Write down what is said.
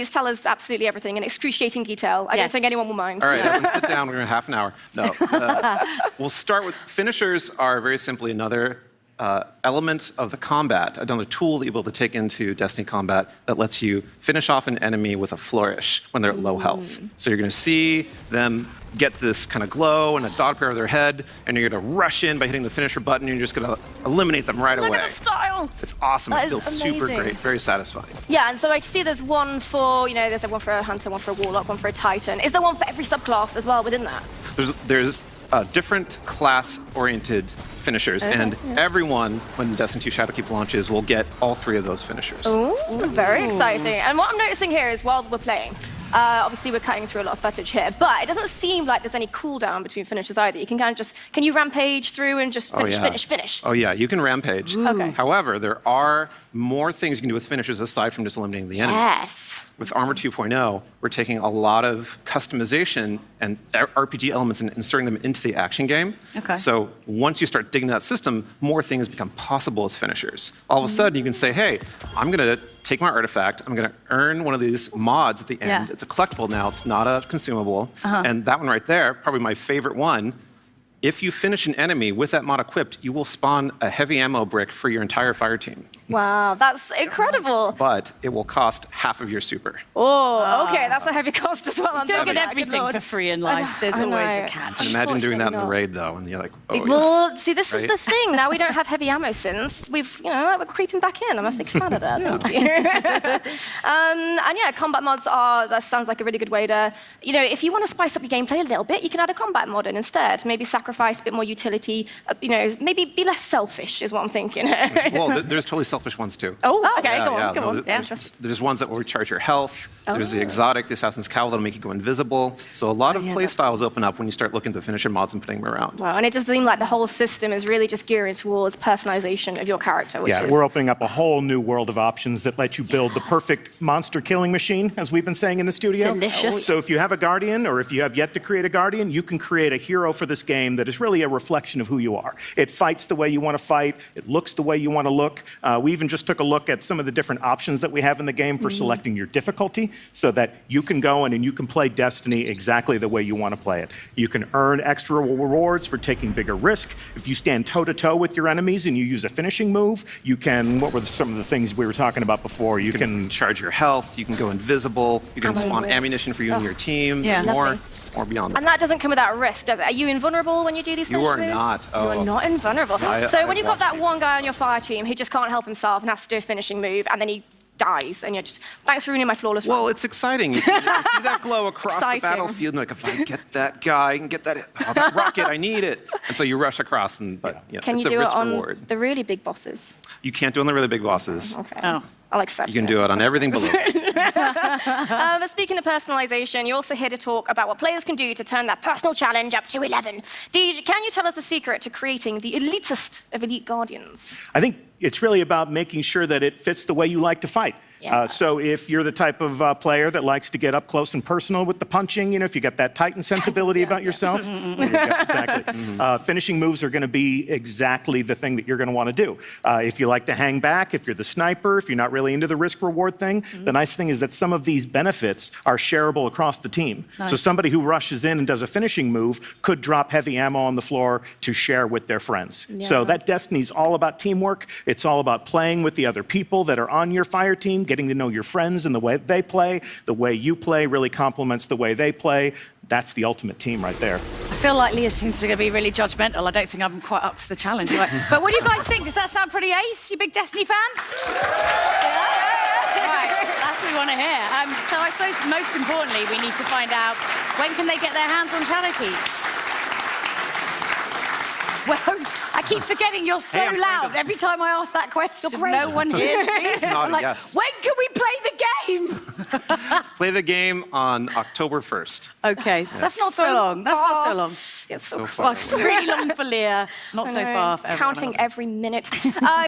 please tell us absolutely everything in excruciating detail. I don't think anyone will mind. All right, everyone sit down. We're going to half an hour. No. We'll start with finishers are very simply another element of the combat, another tool that you'll be able to take into Destiny combat that lets you finish off an enemy with a flourish when they're at low health. So you're going to see them get this kind of glow and a dot pair of their head, and you're going to rush in by hitting the finisher button, and you're just going to eliminate them right away. Look at the style! It's awesome. That it feels is super amazing. great, very satisfying. Yeah, and so I see there's one for, there's one for a hunter, one for a warlock, one for a titan. Is there one for every subclass as well within that? There's different class-oriented finishers, and everyone, when Destiny 2 Shadowkeep launches, will get all 3 of those finishers. Ooh, very exciting. And what I'm noticing here is while we're playing, obviously we're cutting through a lot of footage here, but it doesn't seem like there's any cooldown between finishers either. You can kind of just, can you rampage through and just finish? Oh yeah, you can rampage. Okay. However, there are more things you can do with finishers aside from just eliminating the enemy. Yes. With Armor 2.0, we're taking a lot of customization and RPG elements and inserting them into the action game. Okay. So once you start digging that system, more things become possible as finishers. All of a sudden, you can say, hey, I'm going to take my artifact, I'm going to earn one of these mods at the end. It's a collectible now, it's not a consumable. And that one right there, probably my favorite one, if you finish an enemy with that mod equipped, you will spawn a heavy ammo brick for your entire fire team. Wow, that's incredible. But it will cost half of your super. Oh, okay, that's a heavy cost as well. You don't get everything for free in life. There's always a catch. And imagine doing that in the raid, though, and you're like, oh, well, see, this is the thing. Now we don't have heavy ammo since we've, we're creeping back in. I'm a big fan of that. Thank you. And yeah, combat mods that sounds like a really good way to, if you want to spice up your gameplay a little bit, you can add a combat mod in instead. Maybe sacrifice a bit more utility. Maybe be less selfish is what I'm thinking. Well, there's totally selfish ones too. Oh, okay, go on. There's ones that will recharge your health. There's the exotic, the Assassin's Cowl that'll make you go invisible. So a lot of play styles open up when you start looking at the finisher mods and putting them around. Wow, and it just seems like the whole system is really just gearing towards personalization of your character. Which is... we're opening up a whole new world of options that let you build the perfect monster killing machine, as we've been saying in the studio. Delicious. So if you have a Guardian, or if you have yet to create a Guardian, you can create a hero for this game that is really a reflection of who you are. It fights the way you want to fight. It looks the way you want to look. We even just took a look at some of the different options that we have in the game for selecting your difficulty, so that you can go in and you can play Destiny exactly the way you want to play it. You can earn extra rewards for taking bigger risk. If you stand toe-to-toe with your enemies and you use a finishing move, you can, what were some of the things we were talking about before? You can charge your health, you can go invisible, you can spawn ammunition for you and your team, more beyond that. And that doesn't come without risk, does it? Are you invulnerable when you do these things? You are not. You are not invulnerable. So when you've got that one guy on your fire team who just can't help himself and has to do a finishing move, and then he dies, and you're just, thanks for ruining my flawless run. Well, it's exciting. You see that glow across the battlefield, and like, if I get that guy, I can get that rocket, I need it. And so you rush across, but can it's you a do risk it on reward. The really big bosses? You can't do it on the really big bosses. Okay. I'll accept it. You can do it on everything below. But speaking of personalization, you're also here to talk about what players can do to turn that personal challenge up to 11. Deej, can you tell us the secret to creating the elitist of elite guardians? I think it's really about making sure that it fits the way you like to fight. So if you're the type of player that likes to get up close and personal with the punching, if you got that Titan sensibility about yourself, exactly. Finishing moves are going to be exactly the thing that you're going to want to do. If you like to hang back, if you're the sniper, if you're not really into the risk-reward thing, the nice thing is that some of these benefits are shareable across the team. So somebody who rushes in and does a finishing move could drop heavy ammo on the floor to share with their friends. So that Destiny's all about teamwork. It's all about playing with the other people that are on your fire team, getting to know your friends and the way they play. The way you play really complements the way they play. That's the ultimate team right there. I feel like Leah seems to be really judgmental. I don't think I'm quite up to the challenge. But what do you guys think? Does that sound pretty ace? You big Destiny fans? Right, that's what we want to hear. So I suppose most importantly, we need to find out, when can they get their hands on Shadowkeep? Well, I keep forgetting you're so loud. Every time I ask that question, no one hears me. It's not a yes. When can we play the game? Play the game on October 1st. Okay, that's not so long. That's not so long. It's so far. Well, it's really long for Leah, not so far for everyone counting else. every minute.